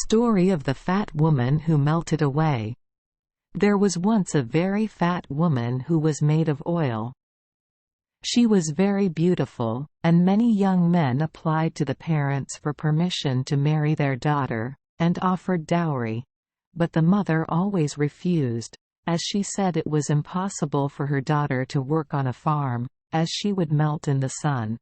Story of the Fat Woman Who Melted Away. There was once a very fat woman who was made of oil. She was very beautiful, and many young men applied to the parents for permission to marry their daughter, and offered dowry. But the mother always refused, as she said it was impossible for her daughter to work on a farm, as she would melt in the sun.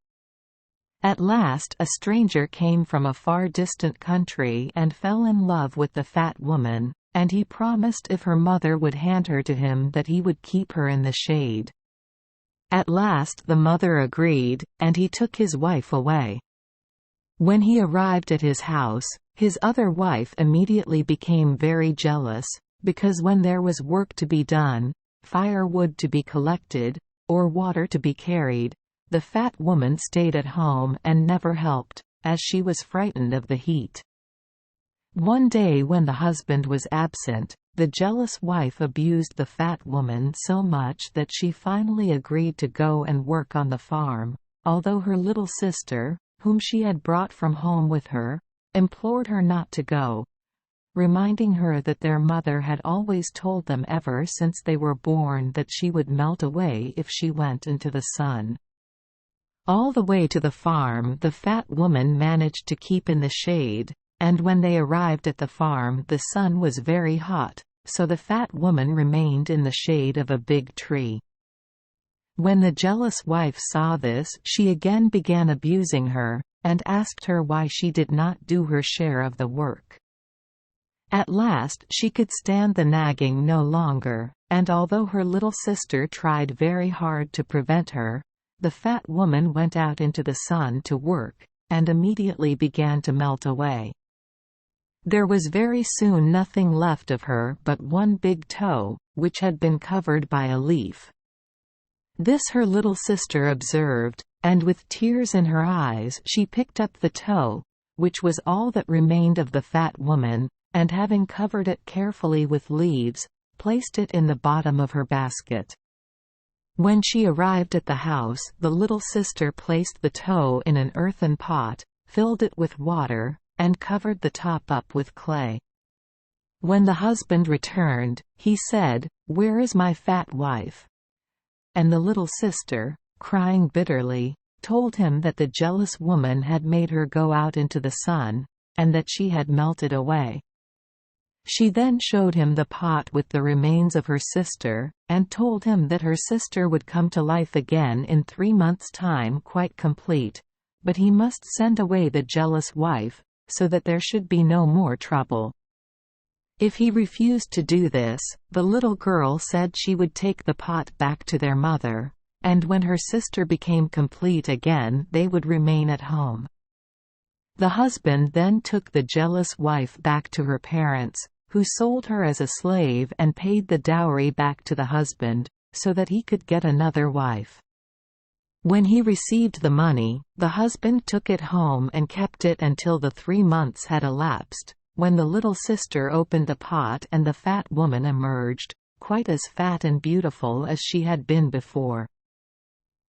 At last a stranger came from a far distant country and fell in love with the fat woman, and he promised if her mother would hand her to him that he would keep her in the shade. At last the mother agreed, and he took his wife away. When he arrived at his house, his other wife immediately became very jealous, because when there was work to be done, firewood to be collected, or water to be carried, the fat woman stayed at home and never helped, as she was frightened of the heat. One day when the husband was absent, the jealous wife abused the fat woman so much that she finally agreed to go and work on the farm, although her little sister, whom she had brought from home with her, implored her not to go, reminding her that their mother had always told them ever since they were born that she would melt away if she went into the sun. All the way to the farm the fat woman managed to keep in the shade, and when they arrived at the farm the sun was very hot, so the fat woman remained in the shade of a big tree. When the jealous wife saw this, she again began abusing her, and asked her why she did not do her share of the work. At last she could stand the nagging no longer, and although her little sister tried very hard to prevent her, the fat woman went out into the sun to work, and immediately began to melt away. There was very soon nothing left of her but one big toe, which had been covered by a leaf. This her little sister observed, and with tears in her eyes she picked up the toe, which was all that remained of the fat woman, and having covered it carefully with leaves, placed it in the bottom of her basket. When she arrived at the house, the little sister placed the toe in an earthen pot, filled it with water, and covered the top up with clay. When the husband returned, he said, "Where is my fat wife?" And the little sister, crying bitterly, told him that the jealous woman had made her go out into the sun, and that she had melted away. She then showed him the pot with the remains of her sister, and told him that her sister would come to life again in 3 months' time quite complete, but he must send away the jealous wife, so that there should be no more trouble. If he refused to do this, the little girl said she would take the pot back to their mother, and when her sister became complete again they would remain at home. The husband then took the jealous wife back to her parents, who sold her as a slave and paid the dowry back to the husband, so that he could get another wife. When he received the money, the husband took it home and kept it until the 3 months had elapsed, when the little sister opened the pot and the fat woman emerged, quite as fat and beautiful as she had been before.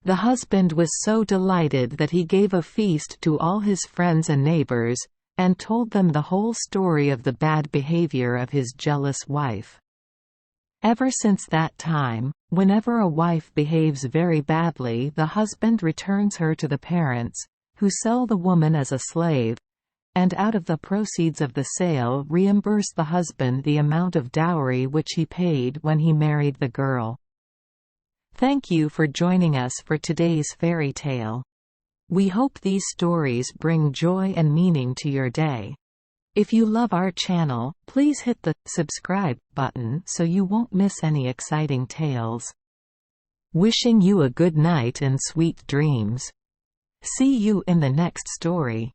The husband was so delighted that he gave a feast to all his friends and neighbors, and told them the whole story of the bad behavior of his jealous wife. Ever since that time, whenever a wife behaves very badly, the husband returns her to the parents, who sell the woman as a slave, and out of the proceeds of the sale reimburse the husband the amount of dowry which he paid when he married the girl. Thank you for joining us for today's fairy tale. We hope these stories bring joy and meaning to your day. If you love our channel, please hit the subscribe button so you won't miss any exciting tales. Wishing you a good night and sweet dreams. See you in the next story.